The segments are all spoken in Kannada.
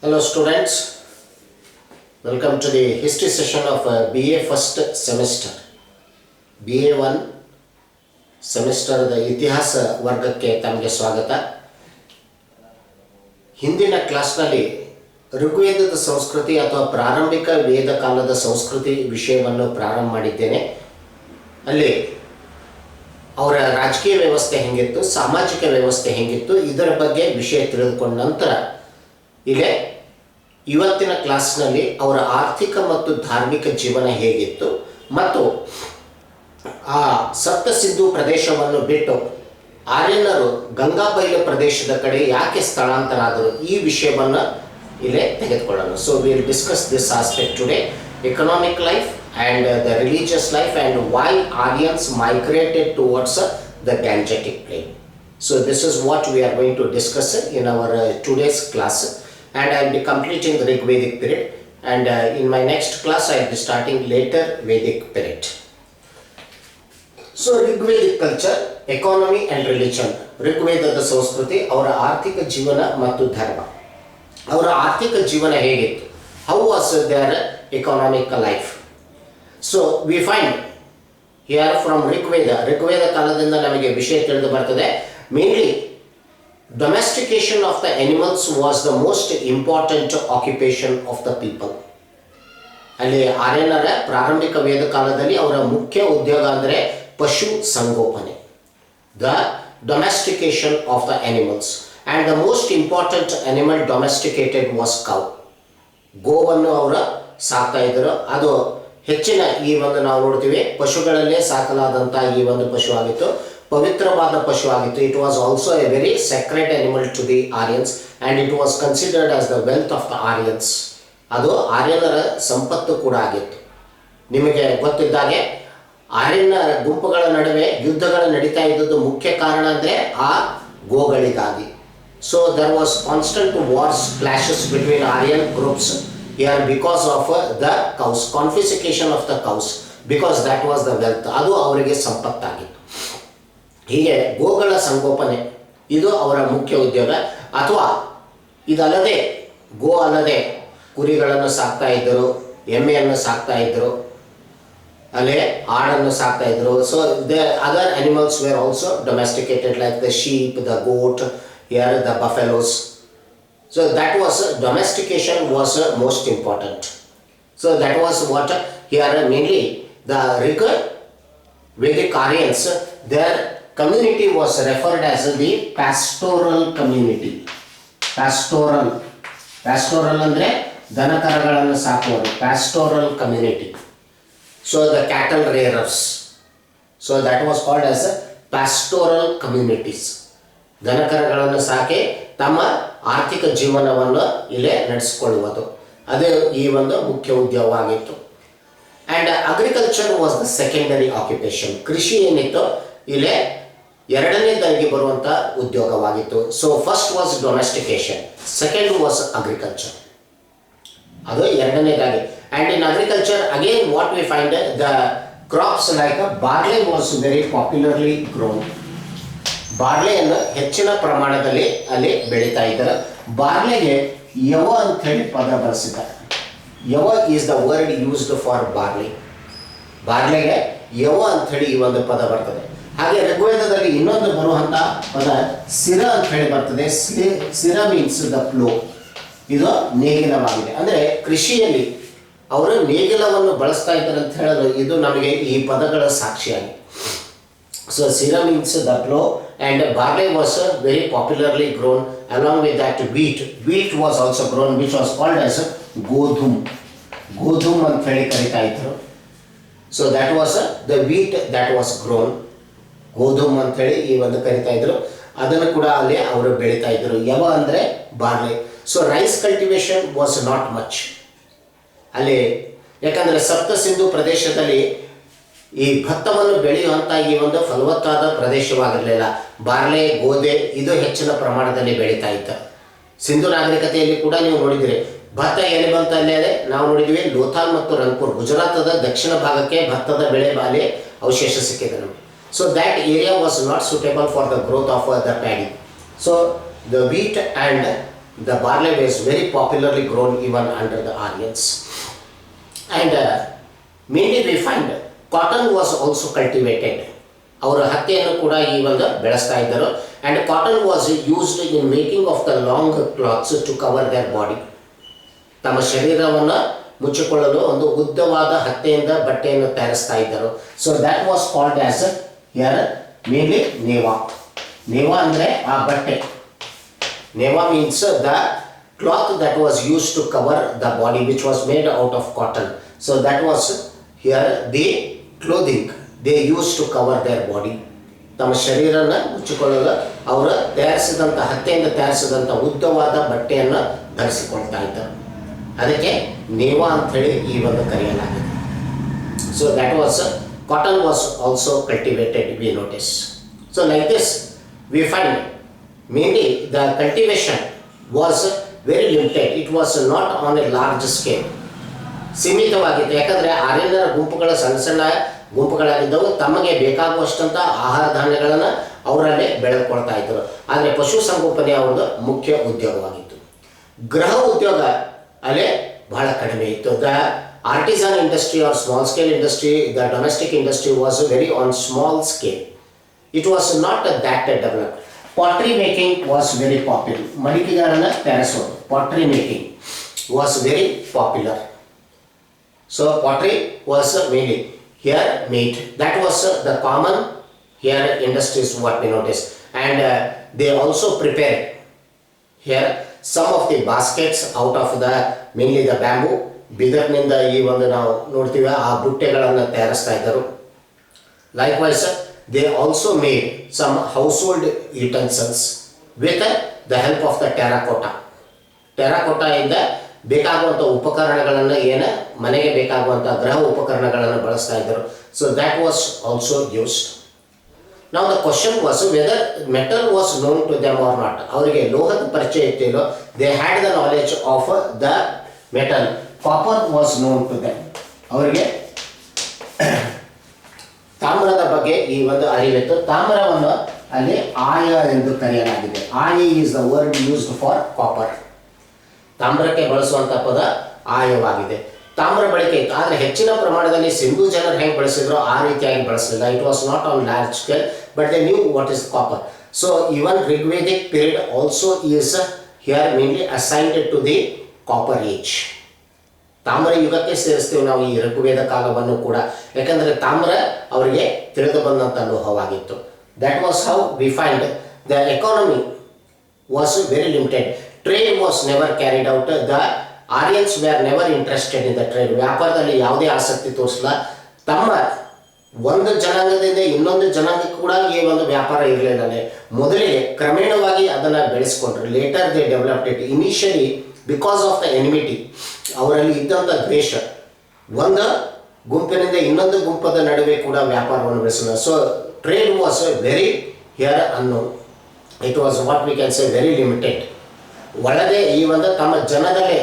Hello students, welcome to the history session of BA first semester. BA 1 ಸೆಮಿಸ್ಟರ್ದ ಇತಿಹಾಸ ವರ್ಗಕ್ಕೆ ತಮಗೆ ಸ್ವಾಗತ. ಹಿಂದಿನ ಕ್ಲಾಸ್ನಲ್ಲಿ ಋಗ್ವೇದದ ಸಂಸ್ಕೃತಿ ಅಥವಾ ಪ್ರಾರಂಭಿಕ ವೇದ ಕಾಲದ ಸಂಸ್ಕೃತಿ ವಿಷಯವನ್ನು ಪ್ರಾರಂಭ ಮಾಡಿದ್ದೇನೆ. ಅಲ್ಲಿ ಅವರ ರಾಜಕೀಯ ವ್ಯವಸ್ಥೆ ಹೆಂಗಿತ್ತು, ಸಾಮಾಜಿಕ ವ್ಯವಸ್ಥೆ ಹೆಂಗಿತ್ತು, ಇದರ ಬಗ್ಗೆ ವಿಷಯ ತಿಳಿದುಕೊಂಡ ನಂತರ ಈಗ ಇವತ್ತಿನ ಕ್ಲಾಸ್ನಲ್ಲಿ ಅವರ ಆರ್ಥಿಕ ಮತ್ತು ಧಾರ್ಮಿಕ ಜೀವನ ಹೇಗಿತ್ತು ಮತ್ತು ಆ ಸಪ್ತ ಸಿಂಧು ಪ್ರದೇಶವನ್ನು ಬಿಟ್ಟು ಆರ್ಯನರು ಗಂಗಾ ಬಯಲು ಪ್ರದೇಶದ ಕಡೆ ಯಾಕೆ ಸ್ಥಳಾಂತರ ಆದರು ಈ ವಿಷಯವನ್ನು ಇಲ್ಲೇ ತೆಗೆದುಕೊಳ್ಳೋಣ. So will discuss this aspect today, economic life and the religious life and why Aryans migrated towards the Gangetic plain. So this is what we are going to discuss in our today's class. And I will be completing the Rigvedic period, and in my next class I will be starting later Vedic period. So Rigvedic culture, economy and religion. ಋಗ್ವೇದದ ಸಂಸ್ಕೃತಿ, ಅವರ ಆರ್ಥಿಕ ಜೀವನ ಮತ್ತು ಧರ್ಮ. ಅವರ ಆರ್ಥಿಕ ಜೀವನ ಹೇಗಿತ್ತು? How was their economic life? So we find here from Rigveda ಕಾಲದಿಂದ ನಮಗೆ ವಿಷಯ ತಿಳಿದು ಬರ್ತದೆ. Mainly domestication of the animals was the most important occupation of the people. ಅಲ್ಲಿ ಆರ್ಯನರ ಪ್ರಾರಂಭಿಕ ವೇದ ಕಾಲದಲ್ಲಿ ಅವರ ಮುಖ್ಯ ಉದ್ಯೋಗ ಅಂದರೆ ಪಶು ಸಂಗೋಪನೆ, the domestication of the animals, and the most important animal domesticated was cow. ಗೋವನ್ನು ಅವರು ಸಾಕ್ತಾ ಇದ್ದರು. ಅದು ಹೆಚ್ಚಿನ ಈ ಒಂದು ನಾವು ನೋಡ್ತೀವಿ ಪಶುಗಳಲ್ಲೇ ಸಾಕಲಾದಂಥ ಈ ಒಂದು ಪಶು ಆಗಿತ್ತು, ಪವಿತ್ರವಾದ ಪಶು ಆಗಿತ್ತು. It was also a very secret animal to the Aryans and it was considered as the wealth of the Aryans. ಅದು ಆರ್ಯನರ ಸಂಪತ್ತು ಕೂಡ ಆಗಿತ್ತು. ನಿಮಗೆ ಗೊತ್ತಿದ್ದಾಗೆ ಆರ್ಯನ ಗುಂಪುಗಳ ನಡುವೆ ಯುದ್ಧಗಳು ನಡೀತಾ ಇದ್ದದ್ದು ಮುಖ್ಯ ಕಾರಣ ಅಂದರೆ ಆ ಗೋಗಳಿಗಾಗಿ. So there was constant wars, clashes between Aryan groups here because of the cows, confiscation of the cows, because that was the wealth. ಅದು ಅವರಿಗೆ ಸಂಪತ್ತಾಗಿತ್ತು. ಹೀಗೆ ಗೋಗಳ ಸಂಗೋಪನೆ ಇದು ಅವರ ಮುಖ್ಯ ಉದ್ಯೋಗ. ಅಥವಾ ಇದಲ್ಲದೆ ಗೋ ಅಲ್ಲದೆ ಕುರಿಗಳನ್ನು ಸಾಕ್ತಾ ಇದ್ದರು, ಎಮ್ಮೆಯನ್ನು ಸಾಕ್ತಾ ಇದ್ದರು, ಅಲ್ಲೇ ಆಡನ್ನು ಸಾಕ್ತಾ ಇದ್ದರು. So the other animals were also domesticated like the sheep, the goat, here the buffaloes. So that was domestication was most important. So that was what here mainly the Vedic Aryans, their community was referred as the pastoral community. Pastoral ಅಂದರೆ ದನಕರಗಳನ್ನು ಸಾಕುವರು, pastoral community. So the cattle rearers, so that was called as pastoral communities. ದನಕರಗಳನ್ನು ಸಾಕಿ ತಮ್ಮ ಆರ್ಥಿಕ ಜೀವನವನ್ನು ಇಲ್ಲೇ ನಡೆಸಿಕೊಳ್ಳುವುದು, ಅದು ಈ ಒಂದು ಮುಖ್ಯ ಉದ್ಯೋಗವಾಗಿತ್ತು. And agriculture was the secondary occupation. ಕೃಷಿ ಏನಿತ್ತು ಇಲ್ಲೇ ಎರಡನೇದಾಗಿ ಬರುವಂಥ ಉದ್ಯೋಗವಾಗಿತ್ತು. So first was domestication, second was agriculture, ಅದು ಎರಡನೇದಾಗಿ. And in agriculture again what we find the crops like barley was very popularly grown. ಬಾರ್ಲೆಯನ್ನು ಹೆಚ್ಚಿನ ಪ್ರಮಾಣದಲ್ಲಿ ಅಲ್ಲಿ ಬೆಳೀತಾ ಇದ್ದಾರೆ. ಬಾರ್ಲೆಗೆ ಯವ ಅಂಥೇಳಿ ಪದ ಬಳಸಿದ್ದಾರೆ. ಯವ is the word used for barley. ಬಾರ್ಲೆಗೆ ಯವ ಅಂಥೇಳಿ ಈ ಒಂದು ಪದ ಬರ್ತದೆ. ಹಾಗೆ ಋಗ್ವೇದದಲ್ಲಿ ಇನ್ನೊಂದು ಬರುವಂಥ ಪದ ಸಿರ ಅಂಥೇಳಿ ಬರ್ತದೆ. ಸಿರ ಮೀನ್ಸ್ ದ ಪ್ಲೋ, ಇದು ನೇಗಿಲವಾಗಿದೆ. ಅಂದರೆ ಕೃಷಿಯಲ್ಲಿ ಅವರು ನೇಗಿಲವನ್ನು ಬಳಸ್ತಾ ಇದ್ದಾರೆ ಅಂತ ಹೇಳಲು ಇದು ನಮಗೆ ಈ ಪದಗಳ ಸಾಕ್ಷಿಯಾಗಿ. ಸೊ ಸಿರ means the plough and barley was very popularly grown. Along with that wheat was also grown, which was called as ಗೋಧೂಮ್ ಅಂತ ಹೇಳಿ ಕರಿತಾ ಇದ್ರು. So that was the wheat that was grown, ಗೋಧೂಮ್ ಅಂಥೇಳಿ ಈ ಒಂದು ಕರಿತಾ ಇದ್ರು. ಅದನ್ನು ಕೂಡ ಅಲ್ಲಿ ಅವರು ಬೆಳೀತಾ ಇದ್ರು. ಯವ ಅಂದರೆ barley. So rice cultivation was not much ಅಲ್ಲಿ, ಯಾಕಂದರೆ ಸಪ್ತ ಸಿಂಧು ಪ್ರದೇಶದಲ್ಲಿ ಈ ಭತ್ತವನ್ನು ಬೆಳೆಯುವಂಥ ಈ ಒಂದು ಫಲವತ್ತಾದ ಪ್ರದೇಶವಾಗಿರಲಿಲ್ಲ. ಬಾರ್ಲೆ, ಗೋಧಿ ಇದು ಹೆಚ್ಚಿನ ಪ್ರಮಾಣದಲ್ಲಿ ಬೆಳೀತಾ ಇತ್ತು. ಸಿಂಧು ನಾಗರಿಕತೆಯಲ್ಲಿ ಕೂಡ ನೀವು ನೋಡಿದಿರಿ ಭತ್ತ ಎಲ್ಲಿ ಬಂತ ಅಲ್ಲೇ ನಾವು ನೋಡಿದ್ವಿ. ಲೋಥಾಲ್ ಮತ್ತು ರಂಗ್ಪುರ್, ಗುಜರಾತದ ದಕ್ಷಿಣ ಭಾಗಕ್ಕೆ ಭತ್ತದ ಬೆಳೆ ಬಾಲಿ ಅವಶೇಷ ಸಿಕ್ಕಿದೆ ನಮಗೆ. So that area was not suitable for the growth of the paddy. So the wheat and The barley was very popularly grown even under the Aryans. And mainly we find cotton was also cultivated. ಅವರು ಹತ್ತಿಯನ್ನು ಕೂಡ ಈ ಒಂದು ಬೆಳೆಸ್ತಾ ಇದ್ದರು. And cotton was used in making of the long cloths to cover their body. ತಮ್ಮ ಶರೀರವನ್ನು ಮುಚ್ಚಿಕೊಳ್ಳಲು ಒಂದು ಉದ್ದವಾದ ಹತ್ತೆಯಿಂದ ಬಟ್ಟೆಯನ್ನು ತಯಾರಿಸ್ತಾ ಇದ್ದರು. So that was called as ಯಾರ ಮೇನ್ಲಿ ನೇವಾ. ನೇವಾ ಅಂದರೆ ಆ ಬಟ್ಟೆ. ನೇವಾ means the cloth that was used to cover the body, which was made out of cotton. So that was here the clothing they used to cover their body. ತಮ್ಮ ಶರೀರನ ಮುಚ್ಚಿಕೊಳ್ಳಲು ಅವರು ತಯಾರಿಸಿದಂಥ ಹತ್ತೆಯಿಂದ ತಯಾರಿಸಿದಂಥ ಉದ್ದವಾದ ಬಟ್ಟೆಯನ್ನು ಧರಿಸಿಕೊಳ್ತಾ ಇದ್ದರು. ಅದಕ್ಕೆ ನೇವಾ ಅಂಥೇಳಿ ಈ ಒಂದು ಕರೆಯಲಾಗಿದೆ. So that was cotton was also cultivated, V notice. So like this we find mainly the cultivation was very limited. It was not on A large scale. ಸೀಮಿತವಾಗಿತ್ತು. ಯಾಕಂದರೆ ಆರ್ಯನರ ಗುಂಪುಗಳ ಸಣ್ಣ ಸಣ್ಣ ಗುಂಪುಗಳಾಗಿದ್ದವು. ತಮಗೆ ಬೇಕಾಗುವಷ್ಟಂಥ ಆಹಾರ ಧಾನ್ಯಗಳನ್ನು ಅವರಲ್ಲೇ ಬೆಳೆದುಕೊಳ್ತಾ ಇದ್ದರು. ಆದರೆ ಪಶು ಸಂಗೋಪನೆ ಅವ್ರದ್ದು ಮುಖ್ಯ ಉದ್ಯೋಗವಾಗಿತ್ತು. ಗೃಹ ಉದ್ಯೋಗ ಅಲ್ಲೇ ಬಹಳ ಕಡಿಮೆ ಇತ್ತು. The artisan industry or small scale industry, the domestic industry was very on small scale. It was not that developed. Pottery making was very popular. ಮಡಿಕೆಗಳನ್ನು ತಯಾರಿಸೋದು, pottery making was very popular. So pottery was mainly here made. That was the common here industries what we notice. And they also prepared here some of the baskets out of the mainly the bamboo. ಬಿದರ್ನಿಂದ ಈ ಒಂದು ನಾವು ನೋಡ್ತೀವಿ ಆ ಬುಟ್ಟೆಗಳನ್ನು ತಯಾರಿಸ್ತಾ ಇದ್ದರು. Likewise they also made some household utensils with the help of the terracotta. Terracotta ಇಂದ ಬೇಕಾಗುವಂಥ ಉಪಕರಣಗಳನ್ನು ಏನು ಮನೆಗೆ ಬೇಕಾಗುವಂಥ ಗೃಹ ಉಪಕರಣಗಳನ್ನು ಬಳಸ್ತಾ ಇದ್ದರು. So that was also used. ನಾವು the question was whether metal was known to them or not. ಅವರಿಗೆ ಲೋಹದ ಪರಿಚಯ ಇತ್ತಿಲ್ಲೋ. They had the knowledge of the metal. Copper was known to them. ಅವರಿಗೆ ತಾಮ್ರದ ಬಗ್ಗೆ ಈ ಒಂದು ಅರಿವಿತ್ತು. ತಾಮ್ರವನ್ನು ಅಲ್ಲಿ ಆಯ ಎಂದು ಕರೆಯಲಾಗಿದೆ. ಆಯ is the word used for copper. ತಾಮ್ರಕ್ಕೆ ಬಳಸುವಂಥ ಪದ ಆಯವಾಗಿದೆ. ತಾಮ್ರ ಬಳಕೆ ಇತ್ತು, ಆದರೆ ಹೆಚ್ಚಿನ ಪ್ರಮಾಣದಲ್ಲಿ ಸಿಂಧೂ ಜನರು ಹೆಂಗೆ ಬಳಸಿದ್ರು ಆ ರೀತಿಯಾಗಿ ಬಳಸಲಿಲ್ಲ. It was not on large scale, but they knew what is copper. So even Rigvedic period also is here mainly assigned to the copper age. ತಾಮ್ರ ಯುಗಕ್ಕೆ ಸೇರಿಸ್ತೀವಿ ನಾವು ಈ ಋಗ್ವೇದ ಕಾಲವನ್ನು ಕೂಡ. ಯಾಕಂದರೆ ತಾಮ್ರ ಅವರಿಗೆ ತಿಳಿದು ಬಂದಂಥ ಲೋಹವಾಗಿತ್ತು. That was how we find the economy was very limited. Trade was never carried out. The Aryans were never interested in the trade. ವ್ಯಾಪಾರದಲ್ಲಿ ಯಾವುದೇ ಆಸಕ್ತಿ ತೋರಿಸಲ್ಲ. ತಮ್ಮ ಒಂದು ಜನಾಂಗದಿಂದ ಇನ್ನೊಂದು ಜನಾಂಗಕ್ಕೆ ಕೂಡ ಈ ಒಂದು ವ್ಯಾಪಾರ ಇರಲಿಲ್ಲ. ಮೊದಲಿಗೆ ಕ್ರಮೇಣವಾಗಿ ಅದನ್ನು ಬೆಳೆಸ್ಕೊಂಡ್ರು. Later they developed it. Initially because of the enmity, ಅವರಲ್ಲಿ ಇದ್ದಂಥ ದ್ವೇಷ, ಒಂದು ಗುಂಪಿನಿಂದ ಇನ್ನೊಂದು ಗುಂಪದ ನಡುವೆ ಕೂಡ ವ್ಯಾಪಾರವನ್ನು ಬೆಳೆಸಲ್ಲ. So trade was very here unknown. It was what we can say very limited. ಒಳಗೆ ಈ ಒಂದು ತಮ್ಮ ಜನದಲ್ಲೇ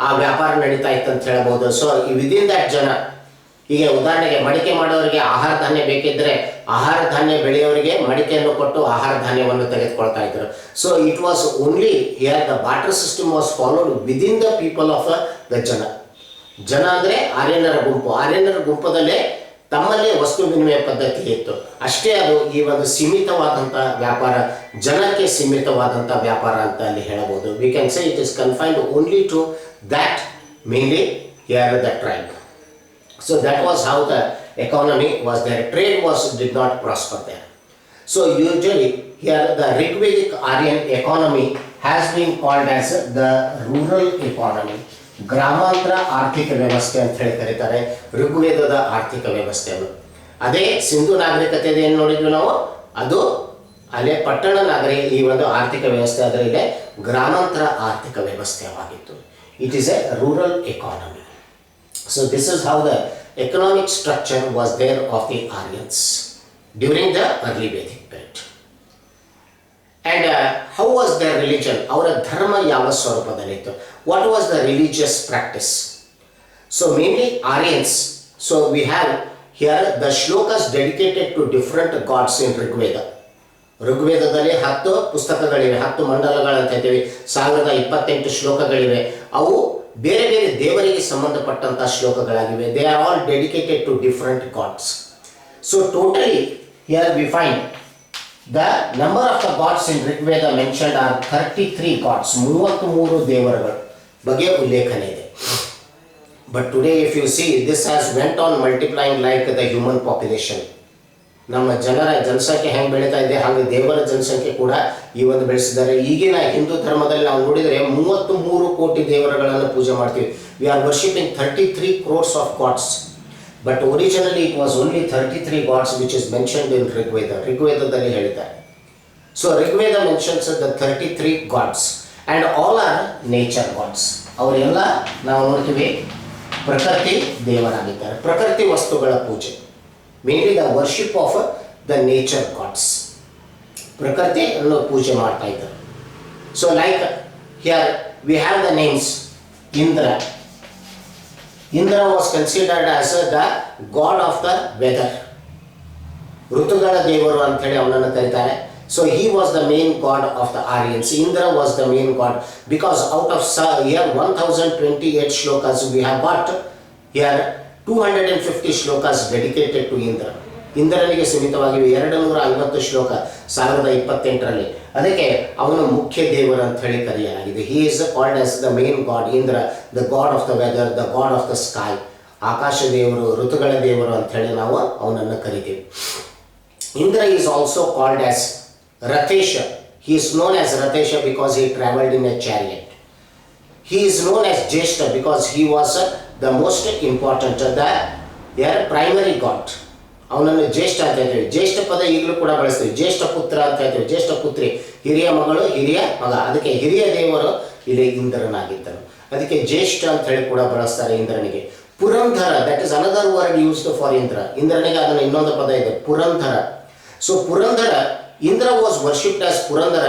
ಆ ವ್ಯಾಪಾರ ನಡೀತಾ ಇತ್ತು ಅಂತ ಹೇಳ್ಬೋದು. ಸೊ ವಿದಿನ್ ದ್ಯಾಟ್ ಜನ, ಈಗ ಉದಾಹರಣೆಗೆ ಮಡಿಕೆ ಮಾಡೋರಿಗೆ ಆಹಾರ ಧಾನ್ಯ ಬೇಕಿದ್ದರೆ ಆಹಾರ ಧಾನ್ಯ ಬೆಳೆಯೋರಿಗೆ ಮಡಿಕೆಯನ್ನು ಕೊಟ್ಟು ಆಹಾರ ಧಾನ್ಯವನ್ನು ತೆಗೆದುಕೊಳ್ತಾ ಇದ್ರು. So it was only here the barter system was followed within the people of the ಜನ. ಜನ ಅಂದರೆ ಆರ್ಯನರ ಗುಂಪು. ಆರ್ಯನರ ಗುಂಪದಲ್ಲೇ ತಮ್ಮಲ್ಲೇ ವಸ್ತು ವಿನಿಮಯ ಪದ್ಧತಿ ಇತ್ತು. ಅಷ್ಟೇ ಅದು ಈ ಒಂದು ಸೀಮಿತವಾದಂಥ ವ್ಯಾಪಾರ, ಜನಕ್ಕೆ ಸೀಮಿತವಾದಂಥ ವ್ಯಾಪಾರ ಅಂತ ಅಲ್ಲಿ ಹೇಳಬಹುದು. We can say it is confined only to that mainly here the tribe. So that was how the economy was there. Trade was did not prosper there. So usually here the Rigvedic Aryan economy has been called as the rural economy. ಗ್ರಾಮಾಂತರ ಆರ್ಥಿಕ ವ್ಯವಸ್ಥೆ ಅಂತ ಹೇಳಿ ಕರೀತಾರೆ ಋಗ್ವೇದದ ಆರ್ಥಿಕ ವ್ಯವಸ್ಥೆಯನ್ನು. ಅದೇ ಸಿಂಧು ನಾಗರಿಕತೆ ಏನು ನೋಡಿದ್ವಿ ನಾವು, ಅದು ಅಲ್ಲೇ ಪಟ್ಟಣ ನಾಗರಿಕ ಈ ಒಂದು ಆರ್ಥಿಕ ವ್ಯವಸ್ಥೆ. ಆದರೆ ಇಲ್ಲೇ ಗ್ರಾಮಾಂತರ ಆರ್ಥಿಕ ವ್ಯವಸ್ಥೆವಾಗಿತ್ತು. It is a rural economy. So this is how the economic structure was there of the Aryans during the early Vedic period. And how was their religion? ಅವರ ಧರ್ಮ ಯಾವ ಸ್ವರೂಪದಲ್ಲಿತ್ತು? What was the religious practice? So mainly Aryans. So we have here the shlokas dedicated to different gods in Rigveda. ಋಗ್ವೇದದಲ್ಲಿ 10 ಪುಸ್ತಕಗಳಿವೆ, 10 ಮಂಡಲಗಳಂತ ಹೇಳ್ತೀವಿ, 1028 ಶ್ಲೋಕಗಳಿವೆ. ಅವು ಬೇರೆ ಬೇರೆ ದೇವರಿಗೆ ಸಂಬಂಧಪಟ್ಟಂತಹ ಶ್ಲೋಕಗಳಾಗಿವೆ. They are all dedicated to different gods. So totally here we find the number of the gods in Rigveda mentioned are 33 gods. 33 ದೇವರುಗಳ ಬಗ್ಗೆ ಉಲ್ಲೇಖನೆ ಇದೆ. But today if you see this has went on multiplying like the human population. ನಮ್ಮ ಜನಸಂಖ್ಯೆ ಹೆಂಗೆ ಬೆಳೀತಾ ಇದೆ ಹಾಗೆ ದೇವರ ಜನಸಂಖ್ಯೆ ಕೂಡ ಈ ಒಂದು ಬೆಳೆಸಿದ್ದಾರೆ. ಈಗಿನ ಹಿಂದೂ ಧರ್ಮದಲ್ಲಿ ನಾವು ನೋಡಿದರೆ 33 ಕೋಟಿ ದೇವರುಗಳನ್ನು ಪೂಜೆ ಮಾಡ್ತೀವಿ. We are worshipping 33 crores of gods. But originally it was only 33 gods which is mentioned in Rigveda. ಋಗ್ವೇದದಲ್ಲಿ ಹೇಳಿದ್ದಾರೆ. So Rigveda mentions the 33 gods and all are nature gods. ಅವರೆಲ್ಲ ನಾವು ನೋಡ್ತೀವಿ ಪ್ರಕೃತಿ ದೇವರಾಗಿದ್ದಾರೆ. ಪ್ರಕೃತಿ ವಸ್ತುಗಳ ಪೂಜೆ, mainly the worship of the nature gods. ಪ್ರಕೃತಿಯನ್ನು ಪೂಜೆ ಮಾಡ್ತಾ ಇದ್ದಾರೆ. So like here we have the names Indra. Indra was considered as the god of the weather. ಋತುಗಳ ದೇವರು ಅಂತೇಳಿ ಅವನನ್ನು ಕರೀತಾರೆ. So he was the main god of the Aryans. Indra was the main god because out of here 1028 shlokas we have got here 250 shlokas dedicated to Indra. ಇಂದ್ರನಿಗೆ ಸೀಮಿತವಾಗಿವೆ 250 ಶ್ಲೋಕ 1028ರಲ್ಲಿ. ಅದಕ್ಕೆ ಅವನು ಮುಖ್ಯ ದೇವರು ಅಂತ ಹೇಳಿ ಕರೆಯಲಾಗಿದೆ. He is called as the main god. Indra the god of the weather, the god of the sky. ಆಕಾಶ ದೇವರು, ಋತುಗಳ ದೇವರು ಅಂತ ಹೇಳಿ ನಾವು ಅವನನ್ನು ಕರಿತೀವಿ. Indra is also called as Ratesha. He is known as Ratesha because he traveled in a chariot. He is known as Jeshta because he was the most important, the primary god. ಅವನನ್ನು ಜ್ಯೇಷ್ಠ ಅಂತ ಹೇಳ್ತೀವಿ. ಜ್ಯೇಷ್ಠ ಪದ ಈಗಲೂ ಕೂಡ ಬಳಸ್ತೀವಿ. ಜ್ಯೇಷ್ಠ ಪುತ್ರ ಅಂತ ಹೇಳ್ತೀವಿ, ಜ್ಯೇಷ್ಠ ಪುತ್ರಿ, ಹಿರಿಯ ಮಗಳು, ಹಿರಿಯ ಮಗ. ಅದಕ್ಕೆ ಹಿರಿಯ ದೇವರು ಇಲ್ಲಿ ಇಂದ್ರನಾಗಿದ್ದನು. ಅದಕ್ಕೆ ಜ್ಯೇಷ್ಠ ಅಂತ ಹೇಳಿ ಕೂಡ ಬಳಸ್ತಾರೆ ಇಂದ್ರನಿಗೆ. Purandara, that is another word used for Indra. ಇಂದ್ರನಿಗೆ ಅದನ್ನು ಇನ್ನೊಂದು ಪದ ಇದೆ, Purandara. So Purandara, Indra was worshipped as Purandara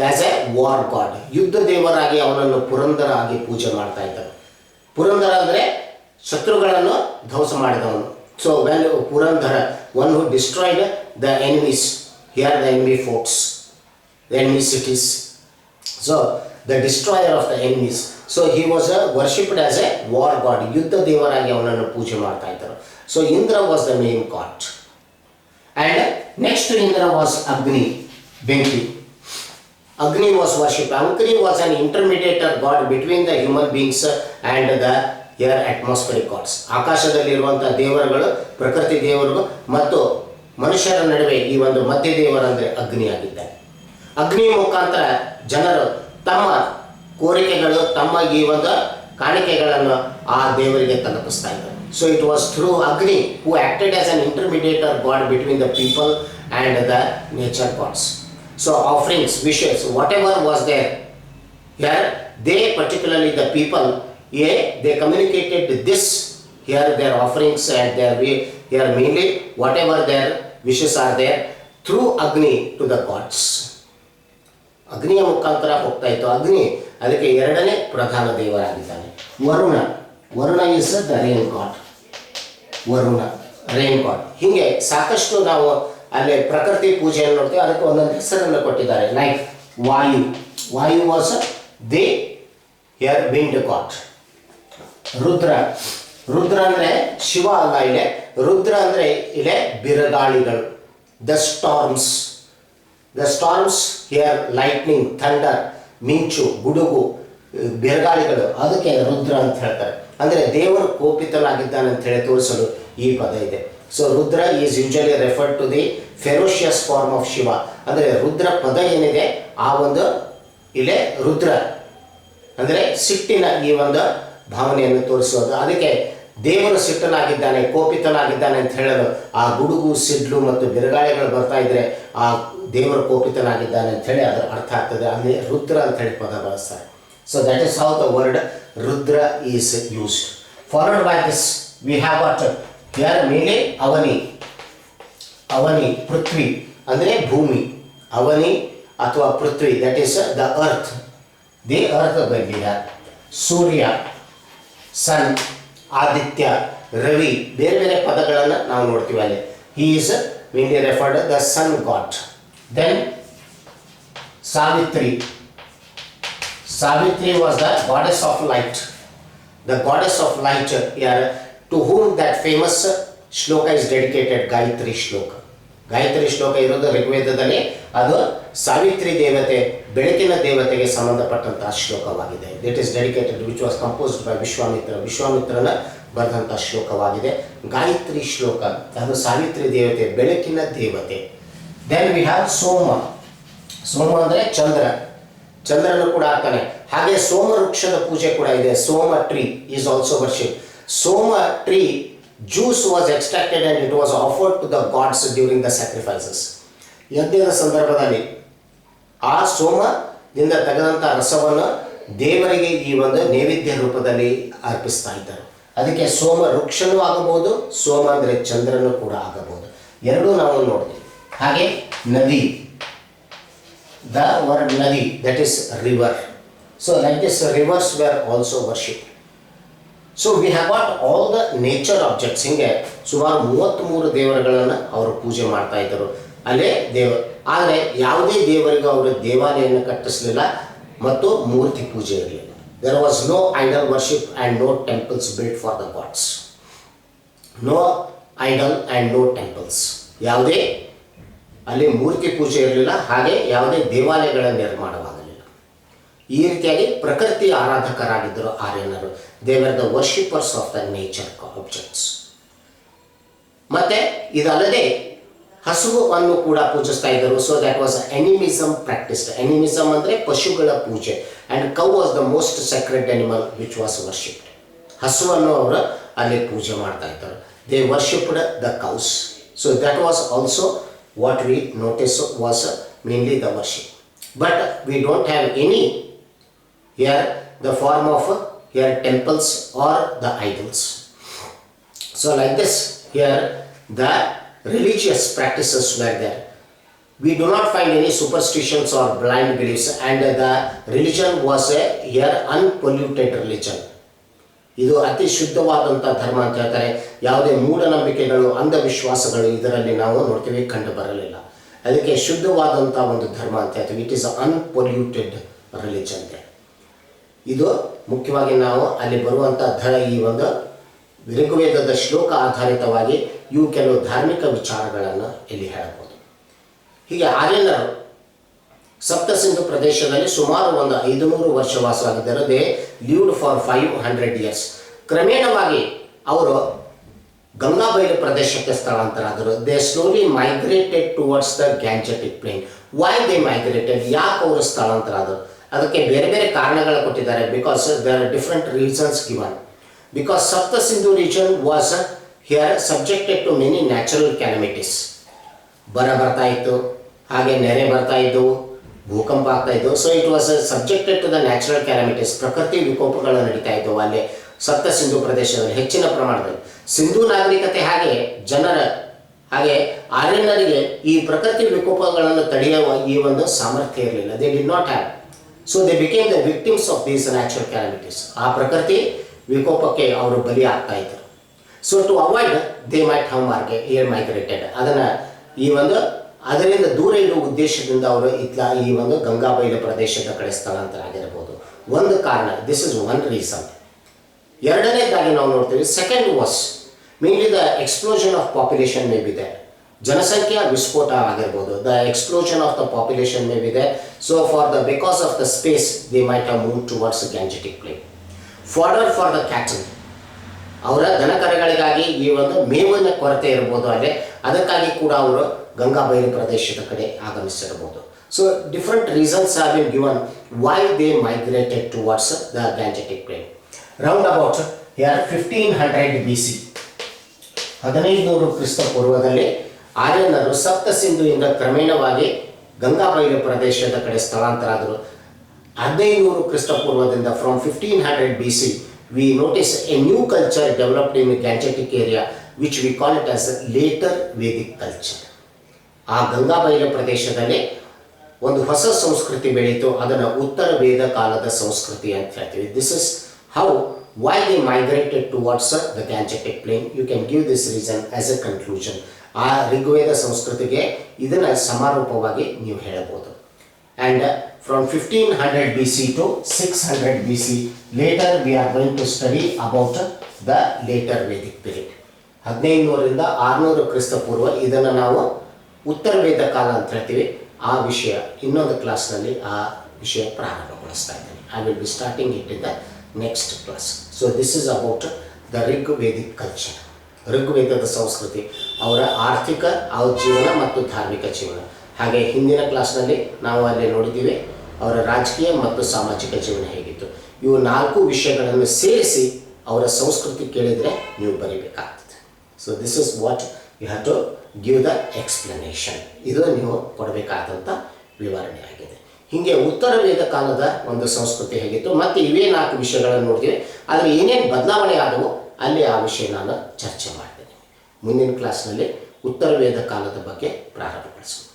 as a war god. ಯುದ್ಧ ದೇವರಾಗಿ ಅವನನ್ನು ಪುರಂದರ ಆಗಿ ಪೂಜೆ ಮಾಡ್ತಾ ಇದ್ದರು. ಪುರಂದರ ಅಂದರೆ ಶತ್ರುಗಳನ್ನು ಧ್ವಂಸ ಮಾಡಿದವನು. So when Purandara, one who destroyed the enemies, here the enemy sports, the enemy cities. So the destroyer of the enemies. So he was worshipped as a war god. ಯುದ್ಧ ದೇವರಾಗಿ ಅವನನ್ನು ಪೂಜೆ ಮಾಡ್ತಾ ಇದ್ದರು. So Indra was the main god. And next to Indra was Agni, Benki. Agni was worshipped. Agni was an intermediate god between the human beings and the air atmospheric gods. ಆಕಾಶದಲ್ಲಿರುವಂತಹ ದೇವರುಗಳು, ಪ್ರಕೃತಿ ದೇವರುಗಳು ಮತ್ತು ಮನುಷ್ಯರ ನಡುವೆ ಈ ಒಂದು ಮಧ್ಯ ದೇವರಂದರೆ ಅಗ್ನಿ ಆಗಿದ್ದಾರೆ. ಅಗ್ನಿ ಮುಖಾಂತರ ಜನರು ತಮ್ಮ ಕೋರಿಕೆಗಳು, ತಮ್ಮ ಈ ಒಂದು ಕಾಣಿಕೆಗಳನ್ನು ಆ ದೇವರಿಗೆ ತಲುಪಿಸ್ತಾ ಇದ್ದಾರೆ. So it was through Agni who acted as an intermediator god between the people and the nature gods. So offerings, wishes, whatever was there, here they, particularly the people, they communicated this, here their offerings and their way, here mainly whatever their wishes are there through Agni to the gods. ಅಗ್ನಿಯ ಮುಖಾಂತರ ಹೋಗ್ತಾ ಇತ್ತು. ಅಗ್ನಿ ಅದಕ್ಕೆ ಎರಡನೇ ಪ್ರಧಾನ ದೇವರಾಗಿದ್ದಾನೆ. Varuna, Varuna is the rain god. Varuna, rain god. ಹೀಗೆ ಸಾಕಷ್ಟು ನಾವು ಅಲ್ಲಿ ಪ್ರಕೃತಿ ಪೂಜೆಯನ್ನು ನೋಡ್ತೀವಿ. ಅದಕ್ಕೆ ಒಂದೊಂದು ಹೆಸರನ್ನು ಕೊಟ್ಟಿದ್ದಾರೆ. Like Vayu, Vayu was they here wind god. Rudra, Rudra ಅಂದರೆ ಶಿವ ಅಲ್ಲ, ಇಲ್ಲೇ ರುದ್ರ ಅಂದರೆ ಇಲ್ಲೇ ಬಿರುಗಾಳಿಗಳು. The storms, the storms here lightning, thunder, ಮಿಂಚು, ಗುಡುಗು, ಬಿರುಗಾಳಿಗಳು, ಅದಕ್ಕೆ ರುದ್ರ ಅಂತ ಹೇಳ್ತಾರೆ. ಅಂದರೆ ದೇವರು ಕೋಪಿತನಾಗಿದ್ದಾನೆ ಅಂತ ಹೇಳಿ ತೋರಿಸಲು ಈ ಪದ ಇದೆ. So Rudra is usually referred to the ferocious form of Shiva. ಅಂದರೆ ರುದ್ರ ಪದ ಏನಿದೆ ಆ ಒಂದು ಇಲ್ಲೇ ರುದ್ರ ಅಂದರೆ ಸಿಟ್ಟಿನ ಈ ಒಂದು ಭಾವನೆಯನ್ನು ತೋರಿಸೋದು. ಅದಕ್ಕೆ ದೇವರು ಸಿಟ್ಟನಾಗಿದ್ದಾನೆ, ಕೋಪಿತನಾಗಿದ್ದಾನೆ ಅಂತ ಹೇಳಲು ಆ ಗುಡುಗು, ಸಿಡ್ಲು ಮತ್ತು ಬಿರುಗಾಳಿಗಳು ಬರ್ತಾ ಇದ್ರೆ ಆ ದೇವರು ಕೋಪಿತನಾಗಿದ್ದಾನೆ ಅಂತ ಹೇಳಿ ಅದರ ಅರ್ಥ ಆಗ್ತದೆ. ಅಲ್ಲಿ ರುದ್ರ ಅಂತ ಹೇಳಿ ಪದ ಬಳಸ್ತಾರೆ. So that is how the word Rudra is used. Followed by this we have what here mainly Avani. Avani, Prithvi ಅಂದರೆ ಭೂಮಿ. ಅವನಿ ಅಥವಾ ಪೃಥ್ವಿ, that is the earth. The earth ಬಗ್ಗೆ ಸೂರ್ಯ, ಸನ್, ಆದಿತ್ಯ, ರವಿ, ಬೇರೆ ಬೇರೆ ಪದಗಳನ್ನು ನಾವು ನೋಡ್ತೀವಿ ಅಲ್ಲಿ. He is mainly referred as the sun god. Then Savitri. Savitri was the goddess of light. The goddess of light, here, to whom that famous shloka is dedicated, Gayatri shloka. Gayatri ಶ್ಲೋಕ ಇರೋದು ಋಗ್ವೇದದಲ್ಲಿ. ಅದು ಸಾವಿತ್ರಿ ದೇವತೆ, ಬೆಳಕಿನ ದೇವತೆಗೆ ಸಂಬಂಧಪಟ್ಟಂತಹ ಶ್ಲೋಕವಾಗಿದೆ. It is dedicated, which was composed by ವಿಶ್ವಾಮಿತ್ರನ ಬರೆದಂತಹ ಶ್ಲೋಕವಾಗಿದೆ. ಗಾಯತ್ರಿ ಶ್ಲೋಕ, ಅದು ಸಾವಿತ್ರಿ ದೇವತೆ, ಬೆಳಕಿನ ದೇವತೆ. Then we have Soma. Soma ಅಂದರೆ ಚಂದ್ರನು ಕೂಡ ಆಗ್ತಾನೆ. ಹಾಗೆ ಸೋಮ ವೃಕ್ಷದ ಪೂಜೆ ಕೂಡ ಇದೆ. Soma tree is also worship. Soma tree juice was extracted and it was offered to the gods during the sacrifices. ಯಜ್ಞದ ಸಂದರ್ಭದಲ್ಲಿ ಆ ಸೋಮದಿಂದ ತೆಗೆದಂಥ ರಸವನ್ನು ದೇವರಿಗೆ ಈ ಒಂದು ನೈವೇದ್ಯ ರೂಪದಲ್ಲಿ ಅರ್ಪಿಸ್ತಾ ಇದ್ದರು. ಅದಕ್ಕೆ ಸೋಮ ವೃಕ್ಷನೂ ಆಗಬಹುದು, ಸೋಮ ಅಂದರೆ ಚಂದ್ರನು ಕೂಡ ಆಗಬಹುದು. ಎರಡೂ ನಾವು ನೋಡ್ತೀವಿ. ಹಾಗೆ ನದಿ, the word nadi, that is river. So like this rivers were also worship. So we have got all the nature objects. ಹಿಂಗೆ ಸುಮಾರು 33 ದೇವರುಗಳನ್ನು ಅವರು ಪೂಜೆ ಮಾಡ್ತಾ ಇದ್ದರು ಅಲ್ಲೇ ಆದರೆ ಯಾವುದೇ ದೇವರಿಗೂ ಅವರು ದೇವಾಲಯವನ್ನು ಕಟ್ಟಿಸಲಿಲ್ಲ ಮತ್ತು ಮೂರ್ತಿ ಪೂಜೆ ಇರಲಿಲ್ಲ. There was no idol worship and no temples built for the gods. No idol and no temples. ಯಾವುದೇ ಅಲ್ಲಿ ಮೂರ್ತಿ ಪೂಜೆ ಇರಲಿಲ್ಲ, ಹಾಗೆ ಯಾವುದೇ ದೇವಾಲಯಗಳ ನಿರ್ಮಾಣವಾಗಲಿಲ್ಲ. ಈ ರೀತಿಯಾಗಿ ಪ್ರಕೃತಿ ಆರಾಧಕರಾಗಿದ್ದರು ಆರ್ಯನರು. They were the worshippers of the nature objects. ಮತ್ತೆ ಇದಲ್ಲದೆ ಹಸುವನ್ನು ಕೂಡ ಪೂಜಿಸ್ತಾ ಇದ್ದರು. So that was animism practised. Animism ಅಂದರೆ ಪಶುಗಳ ಪೂಜೆ. And cow was the most sacred animal which was worshipped. ಹಸುವನ್ನು ಅವರು ಅಲ್ಲಿ ಪೂಜೆ ಮಾಡ್ತಾ ಇದ್ದರು. They worshipped the cows. So that was also what we notice was mainly the worship. But we don't have any here the form of here temples or the idols. So like this, here the religious practices were there. We do not find any superstitions or blind beliefs, and the religion was a here unpolluted religion. ಇದು ಅತಿ ಶುದ್ಧವಾದಂಥ ಧರ್ಮ ಅಂತ ಹೇಳ್ತಾರೆ. ಯಾವುದೇ ಮೂಢನಂಬಿಕೆಗಳು, ಅಂಧವಿಶ್ವಾಸಗಳು ಇದರಲ್ಲಿ ನಾವು ನೋಡ್ತೀವಿ ಕಂಡು ಬರಲಿಲ್ಲ. ಅದಕ್ಕೆ ಶುದ್ಧವಾದಂಥ ಒಂದು ಧರ್ಮ ಅಂತ ಹೇಳ್ತೀವಿ. It is unpolluted religion. ಇದು ಮುಖ್ಯವಾಗಿ ನಾವು ಅಲ್ಲಿ ಬರುವಂಥ ಈ ಒಂದು ಋಗ್ವೇದದ ಶ್ಲೋಕ ಆಧಾರಿತವಾಗಿ ಇವು ಕೆಲವು ಧಾರ್ಮಿಕ ವಿಚಾರಗಳನ್ನು ಇಲ್ಲಿ ಹೇಳಬಹುದು. ಹೀಗೆ ಆರ್ಯನರು ಸಪ್ತ ಸಿಂಧು ಪ್ರದೇಶದಲ್ಲಿ ಸುಮಾರು ಒಂದು 500 ವರ್ಷ ವಾಸವಾಗಿದ್ದರು. They lived for 500 years. ಕ್ರಮೇಣವಾಗಿ ಅವರು ಗಂಗಾಬೈಲು ಪ್ರದೇಶಕ್ಕೆ ಸ್ಥಳಾಂತರ ಆದರು. They slowly migrated towards the Gangetic plain. Why they migrated? ಯಾಕೆ ಅವರು ಸ್ಥಳಾಂತರ ಆದರು? ಅದಕ್ಕೆ ಬೇರೆ ಬೇರೆ ಕಾರಣಗಳು ಕೊಟ್ಟಿದ್ದಾರೆ. Because there are different reasons given. Because Sapta Sindhu region was here subjected to many natural calamities. ಬರ ಬರ್ತಾ ಇತ್ತು, ಹಾಗೆ ನೆರೆ ಬರ್ತಾ ಇದ್ದವು, ಭೂಕಂಪ ಆಗ್ತಾ ಇದ್ದವು. So it was subjected to the natural calamities. ಪ್ರಕೃತಿ ವಿಕೋಪಗಳು ನಡೀತಾ ಇದ್ದವು ಅಲ್ಲಿ ಸಪ್ತ ಸಿಂಧು ಪ್ರದೇಶದಲ್ಲಿ ಹೆಚ್ಚಿನ ಪ್ರಮಾಣದಲ್ಲಿ. ಸಿಂಧೂ ನಾಗರಿಕತೆ ಹಾಗೆ ಆರ್ಯನರಿಗೆ ಈ ಪ್ರಕೃತಿ ವಿಕೋಪಗಳನ್ನು ತಡೆಯುವ ಈ ಒಂದು ಸಾಮರ್ಥ್ಯ ಇರಲಿಲ್ಲ. They did not have. So they became the victims of these natural calamities. ಆ ಪ್ರಕೃತಿ ವಿಕೋಪಕ್ಕೆ ಅವರು ಬಲಿ ಆಗ್ತಾ ಇದ್ದರು. So to avoid they might have migrated. ಅದರಿಂದ ದೂರ ಇಡುವ ಉದ್ದೇಶದಿಂದ ಅವರು ಈ ಒಂದು ಗಂಗಾಬೈಲು ಪ್ರದೇಶದ ಕಡೆ ಸ್ಥಳಾಂತರ ಆಗಿರಬಹುದು. ಒಂದು ಕಾರಣ, ದಿಸ್ ಇಸ್ ಒನ್ ರೀಸನ್. ಎರಡನೇದಾಗಿ ನಾವು ನೋಡ್ತೀವಿ, second was mainly the explosion of population may be there. ಜನಸಂಖ್ಯಾ ವಿಸ್ಫೋಟ ಆಗಿರ್ಬೋದು. The explosion of the population may be there. So because of the space they might have move towards Gangetic plain. Fodder for the cattle. ಅವರ ದನಕರಗಳಿಗಾಗಿ ಈ ಒಂದು ಮೇವಿನ ಕೊರತೆ ಇರ್ಬೋದು ಅಲ್ಲೇ, ಅದಕ್ಕಾಗಿ ಕೂಡ ಅವರು ಗಂಗಾಬೈಲು ಪ್ರದೇಶದ ಕಡೆ ಆಗಮಿಸಿರಬಹುದು. So different reasons have been given why they migrated towards the Gangetic plain. Round about here 1500 BC, 1500 ಕ್ರಿಸ್ತ ಪೂರ್ವದಲ್ಲಿ ಆರ್ಯನರು ಸಪ್ತ ಸಿಂಧುವಿಂದ ಕ್ರಮೇಣವಾಗಿ ಗಂಗಾಬೈಲು ಪ್ರದೇಶದ ಕಡೆ ಸ್ಥಳಾಂತರ ಆದರು. 1500 ಕ್ರಿಸ್ತ ಪೂರ್ವದಿಂದ from 1500 BC we notice a new culture developed in the Gangetic area which we call it as later Vedic culture. ಆ ಗಂಗಾಬೈಲು ಪ್ರದೇಶದಲ್ಲಿ ಒಂದು ಹೊಸ ಸಂಸ್ಕೃತಿ ಬೆಳೀತು. ಅದನ್ನು ಉತ್ತರ ವೇದ ಕಾಲದ ಸಂಸ್ಕೃತಿ ಅಂತ ಹೇಳ್ತೀವಿ. This is how why they migrated towards the Gangetic plain. You can give this reason as a conclusion. ಆ ಋಗ್ವೇದ ಸಂಸ್ಕೃತಿಗೆ ಇದನ್ನು ಸಮಾರೋಪವಾಗಿ ನೀವು ಹೇಳಬಹುದು. and from 1500 BC to 600 BC. Later we are going to study about the later Vedic period. 1500ರಿಂದ 600 ಕ್ರಿಸ್ತ ಪೂರ್ವ ಇದನ್ನು ನಾವು ಉತ್ತರ ವೇದ ಕಾಲ ಅಂತ ಹೇಳ್ತೀವಿ. ಆ ವಿಷಯ ಇನ್ನೊಂದು ಕ್ಲಾಸ್ನಲ್ಲಿ ಆ ವಿಷಯ ಪ್ರಾರಂಭಗೊಳಿಸ್ತಾ ಇದ್ದೀನಿ. I will be starting it in the next class. So this is about the Rigvedic culture. ಋಗ್ವೇದದ ಸಂಸ್ಕೃತಿ, ಅವರ ಆರ್ಥಿಕ, ಅವ್ರ ಜೀವನ ಮತ್ತು ಧಾರ್ಮಿಕ ಜೀವನ. ಹಾಗೆ ಹಿಂದಿನ ಕ್ಲಾಸ್ನಲ್ಲಿ ನಾವು ಅಲ್ಲಿ ನೋಡಿದ್ದೀವಿ ಅವರ ರಾಜಕೀಯ ಮತ್ತು ಸಾಮಾಜಿಕ ಜೀವನ ಹೇಗಿತ್ತು. ಇವು 4 ವಿಷಯಗಳನ್ನು ಸೇರಿಸಿ ಅವರ ಸಂಸ್ಕೃತಿ ಕೇಳಿದರೆ ನೀವು ಬರೀಬೇಕಾಗ್ತದೆ. So this is what you have to give the explanation. ಇದು ನೀವು ಕೊಡಬೇಕಾದಂಥ ವಿವರಣೆ ಆಗಿದೆ. ಹೀಗೆ ಉತ್ತರ ವೇದ ಕಾಲದ ಒಂದು ಸಂಸ್ಕೃತಿ ಹೇಗಿತ್ತು ಮತ್ತು ಇವೇ 4 ವಿಷಯಗಳನ್ನು ನೋಡ್ತೀವಿ. ಆದರೆ ಏನೇನು ಬದಲಾವಣೆ ಆದವು ಅಲ್ಲಿ ಆ ವಿಷಯ ನಾನು ಚರ್ಚೆ ಮಾಡ್ತೇನೆ. ಮುಂದಿನ ಕ್ಲಾಸ್ನಲ್ಲಿ ಉತ್ತರ ವೇದ ಕಾಲದ ಬಗ್ಗೆ ಪ್ರಾರಂಭಗೊಳಿಸೋಣ.